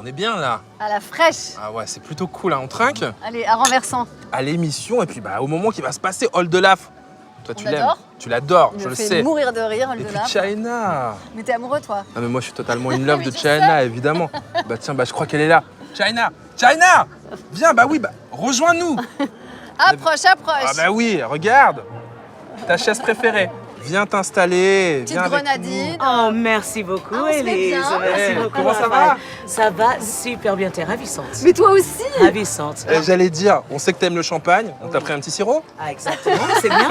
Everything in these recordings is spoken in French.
on est bien là. À la fraîche. Ah ouais, c'est plutôt cool, hein. On trinque Allez, à renversant. à l'émission et puis au moment qui va se passer, All de Laf. Toi, tu l'aimes. Tu l'adores, Il je me le fait sais. mourir de rire, Et puis Oldelaf. China. Mais t'es amoureux, toi? Ah mais moi je suis totalement in love Mais de je China, évidemment. Tiens, je crois qu'elle est là. China, viens, rejoins-nous. Approche. Ah bah oui, regarde. Ta chaise préférée. Viens t'installer. Petite Viens avec grenadine. Oh, merci beaucoup, Ah, on se met Élise. bien. Merci Eh, beaucoup. comment ça Raphaël. va? Ça va super bien, t'es ravissante. Mais toi aussi. Ravissante. J'allais dire, on sait que t'aimes le champagne. On t'a pris un petit sirop? Ah, exactement, c'est bien.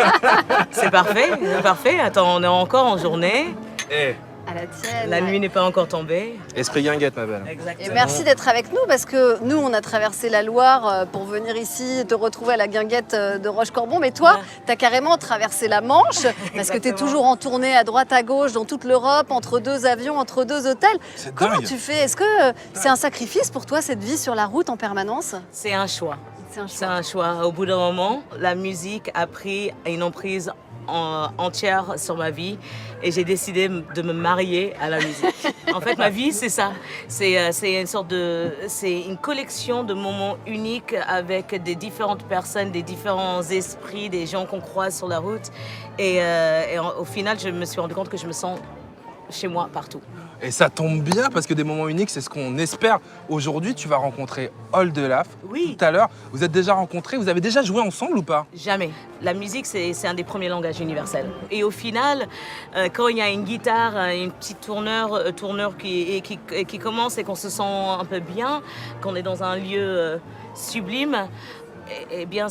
C'est parfait. Attends, on est encore en journée. Eh, À la tienne. La nuit n'est pas encore tombée. esprit guinguette, ma belle. Et Exactement. merci d'être avec nous parce que nous, on a traversé la Loire pour venir ici te retrouver à la guinguette de Rochecorbon. Mais toi, Ouais. tu as carrément traversé la Manche parce que tu es Exactement. toujours en tournée à droite, à gauche, dans toute l'Europe, entre deux avions, entre deux hôtels. C'est Comment dingue. tu fais? Est-ce que c'est un sacrifice pour toi, cette vie sur la route en permanence? C'est un choix. C'est un C'est choix. un choix. Au bout d'un moment, la musique a pris une emprise entière sur ma vie et j'ai décidé de me marier à la musique. En fait, ma vie, c'est ça. C'est une collection de moments uniques avec des différentes personnes, des différents esprits, des gens qu'on croise sur la route. Au final, je me suis rendu compte que je me sens chez moi partout. Et ça tombe bien parce que des moments uniques, c'est ce qu'on espère. Aujourd'hui, tu vas rencontrer All de Laf. Oui. Tout à l'heure, vous êtes déjà rencontrés, vous avez déjà joué ensemble ou pas? Jamais. La musique, c'est un des premiers langages universels. Et au final, quand il y a une guitare, une petite tourneur qui commence et qu'on se sent un peu bien, qu'on est dans un lieu sublime, eh bien,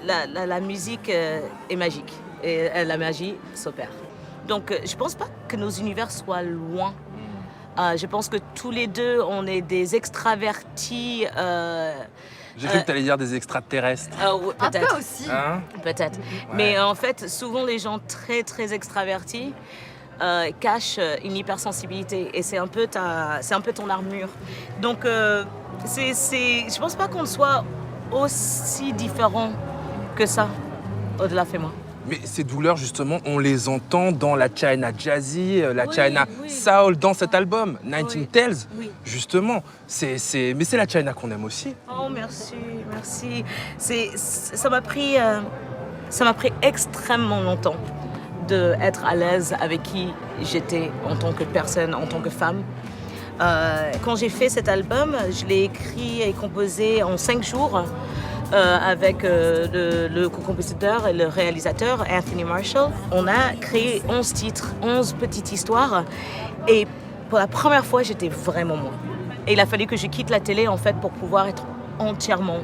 la musique est magique. Et la magie s'opère. Donc, je ne pense pas que nos univers soient loin. Je pense que tous les deux, on est des extravertis. J'ai cru que tu allais dire des extraterrestres. Ouais, Un peut-être. peu aussi. Hein? Peut-être. Mais en fait, souvent les gens très très extravertis cachent une hypersensibilité et c'est un peu ton armure. Donc je pense pas qu'on soit aussi différents que ça, Au-delà et moi. Mais ces douleurs, justement, on les entend dans la China Jazzy, la Oui, China oui. Soul, dans cet album, 19 Oui, Tales. oui. Justement, mais c'est la China qu'on aime aussi. Oh merci. Ça m'a pris extrêmement longtemps d'être à l'aise avec qui j'étais en tant que personne, en tant que femme. Quand j'ai fait cet album, je l'ai écrit et composé en 5 jours avec le co-compositeur et le réalisateur Anthony Marshall. On a créé 11 titres, 11 petites histoires et pour la première fois, j'étais vraiment moi. Et il a fallu que je quitte la télé en fait pour pouvoir être entièrement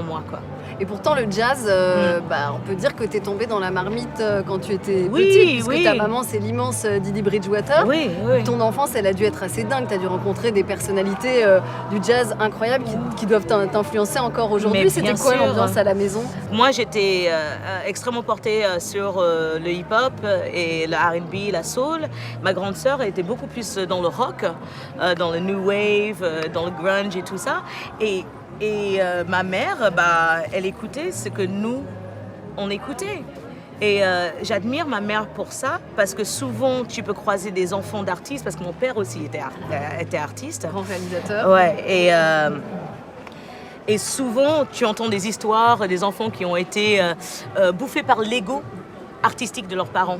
moi quoi. Et pourtant, le jazz, on peut dire que tu es tombée dans la marmite quand tu étais Oui, petite, puisque oui. ta maman, c'est l'immense Didi Bridgewater. Oui. Ton enfance, elle a dû être assez dingue. Tu as dû rencontrer des personnalités du jazz incroyables qui doivent t'influencer encore aujourd'hui. Mais C'était bien quoi sûr. l'ambiance à la maison? Moi, j'étais extrêmement portée sur le hip-hop et le R&B, la soul. Ma grande sœur était beaucoup plus dans le rock, dans le new wave, dans le grunge et tout ça. Et ma mère, elle écoutait ce que nous, on écoutait. Et j'admire ma mère pour ça, parce que souvent, tu peux croiser des enfants d'artistes, parce que mon père aussi était artiste. Grand réalisateur. Ouais, et souvent, tu entends des histoires des enfants qui ont été bouffés par l'ego artistique de leurs parents.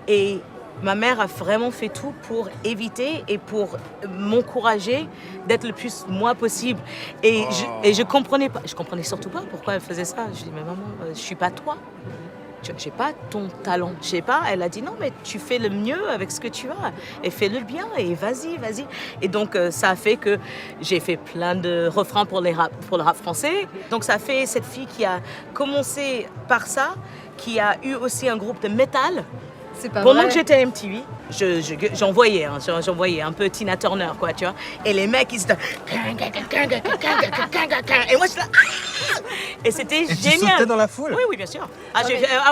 Et ma mère a vraiment fait tout pour éviter et pour m'encourager d'être le plus moi possible. Et je comprenais pas, je comprenais surtout pas pourquoi elle faisait ça. Je dis, mais maman, je suis pas toi. J'ai pas ton talent. Je sais pas. Elle a dit non, mais tu fais le mieux avec ce que tu as. Et fais-le bien et vas-y. Et donc, ça a fait que j'ai fait plein de refrains pour le rap français. Donc, ça a fait cette fille qui a commencé par ça, qui a eu aussi un groupe de métal. C'est pas Pendant vrai. que j'étais à MTV, j'envoyais un peu Tina Turner, quoi, tu vois. Et les mecs, ils étaient... Et moi, je suis là... Et c'était Et tu génial. sautais dans la foule? Oui, bien sûr.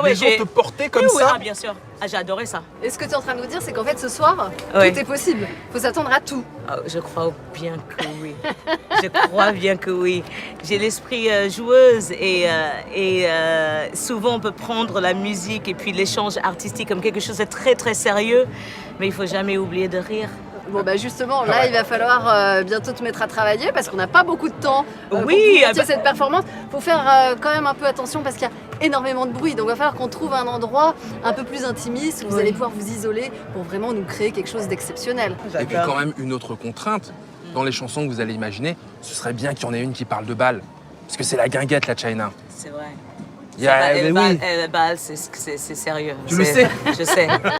Les gens te portaient comme oui, ça? bien sûr. J'ai adoré ça. Et ce que tu es en train de nous dire, c'est qu'en fait, ce soir, Ouais. tout est possible. Il faut s'attendre à tout. Oh, je crois bien que oui. Je crois bien que oui. J'ai l'esprit joueuse et souvent on peut prendre la musique et puis l'échange artistique comme quelque chose de très très sérieux, mais il faut jamais oublier de rire. Bon bah justement, là il va falloir bientôt te mettre à travailler parce qu'on n'a pas beaucoup de temps pour Oui, monter cette performance. Faut faire quand même un peu attention parce qu'il y a énormément de bruit. Donc il va falloir qu'on trouve un endroit un peu plus intimiste où vous allez pouvoir vous isoler pour vraiment nous créer quelque chose d'exceptionnel. Et puis quand même, une autre contrainte, dans les chansons que vous allez imaginer, ce serait bien qu'il y en ait une qui parle de bal. Parce que c'est la guinguette, la China. C'est vrai. Mais oui. Le bal, c'est sérieux. Tu le sais. Je sais.